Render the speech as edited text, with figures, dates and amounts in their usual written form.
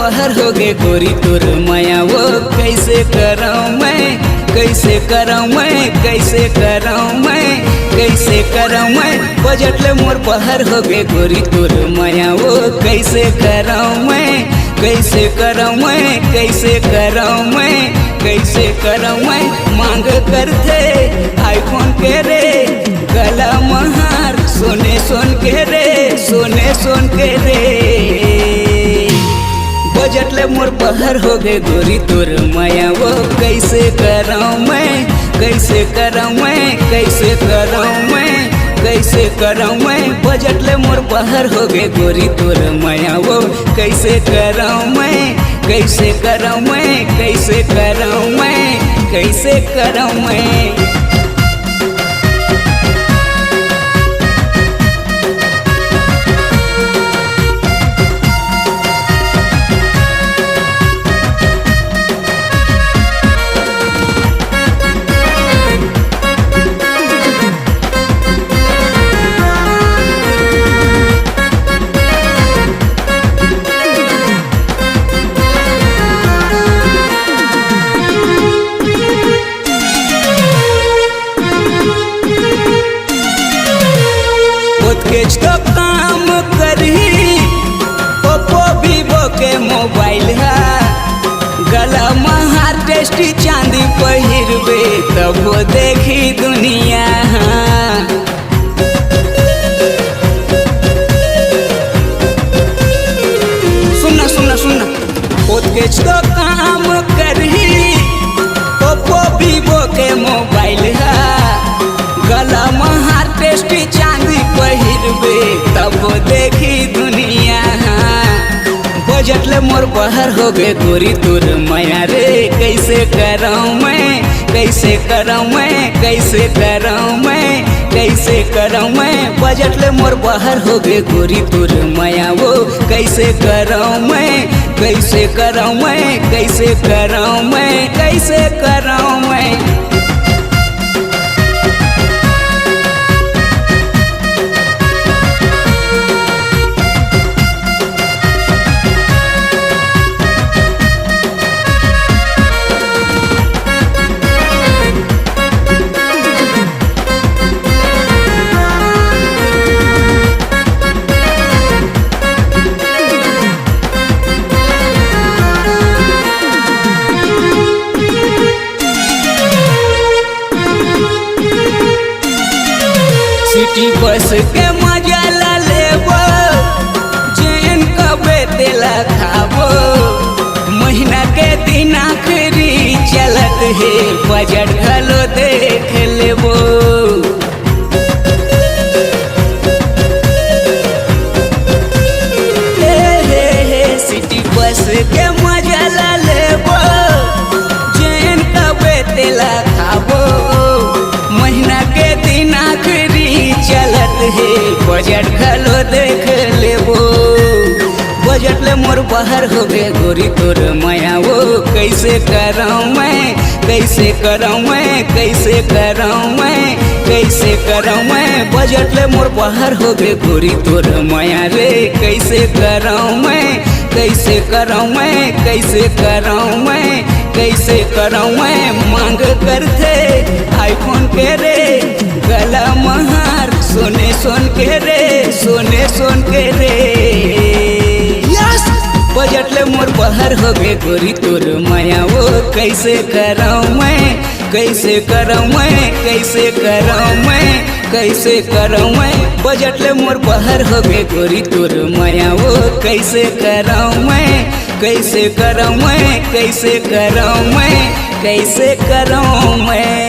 बहर हो गे गोरी तोर माया वो कैसे कराऊं मैं, कैसे कराऊं मैं, कैसे कराऊं मैं, कैसे कराऊं मैं। बजट ले मोर बहर हो गे गोरी तोर माया वो कैसे कराऊं मैं, कैसे कराऊं मैं, कैसे कराऊं मैं, कैसे कराऊं मैं। मांग करते आईफोन के रे गला महार सोने सोन के रे, सोने सोन के रे। बजट ले मोर बहर हो गए गोरी तोर माया वो कैसे कराऊं मैं, कैसे कराऊं मैं, कैसे कराऊं मैं, कैसे कराऊं मैं। बजट ले मोर बहर हो गए गोरी तोर माया वो कैसे कराऊं मैं, कैसे कराऊं मैं, कैसे कराऊं मैं, कैसे कराऊं मैं। केच तो काम करही ओप्पो वीवो के मोबाइल है, गला महार टेस्टी चांदी पहिरबे तब देखी दुनिया। सुनना सुनना सुनना केच तो काम करही ओप्पो वीवो के मोबाइल है, गला महार टेस्टी चांदी पहिरबे तब देखी दुनिया। बजट ले मोर बहर हो गए गोरी तोर माया रे कैसे कराऊं मैं, कैसे कराऊं मैं, कैसे कराऊं मैं, कैसे कराऊं मैं। बजट ले मोर बहर हो गए गोरी तोर माया वो कैसे कराऊं मैं, कैसे कराऊं मैं, कैसे कराऊं मैं, कैसे कराऊं मैं। सिटी बस के मजा ला लेबो, जैन कबे तेला खाबो, महीना के दिन आखिरी चलत है बजट घलो देख लेबो। सिटी बस के मजा ला लेबो, जैन कबे तेला खाबो, महीना के दिन आखिरी चलत है बजट घलो देख लेबो। बजट ले मोर बहर हो गए गोरी तोर माया वो कैसे कराऊं मैं, कैसे कराऊं मैं, कैसे कराऊं मैं, कैसे कराऊं मैं। बजट ले मोर बहर हो गए गोरी तोर माया रे कैसे कराऊं मैं, कैसे कराऊं मैं, कैसे कराऊं मैं, कैसे कराऊं मैं। मांग करते आईफोन के रे गला महार सोने सोन के रे, सोने सोन के रे। बजट ले मोर बहर हो गए गोरी तोर माया वो कैसे कराऊं मैं, कैसे कराऊं मैं, कैसे कराऊं मैं, कैसे कराऊं मैं। बजट ले मोर बहर हो गए गोरी तोर माया वो कैसे कराऊं मैं, कैसे कराऊं मैं, कैसे कराऊं मैं, कैसे कराऊं मैं।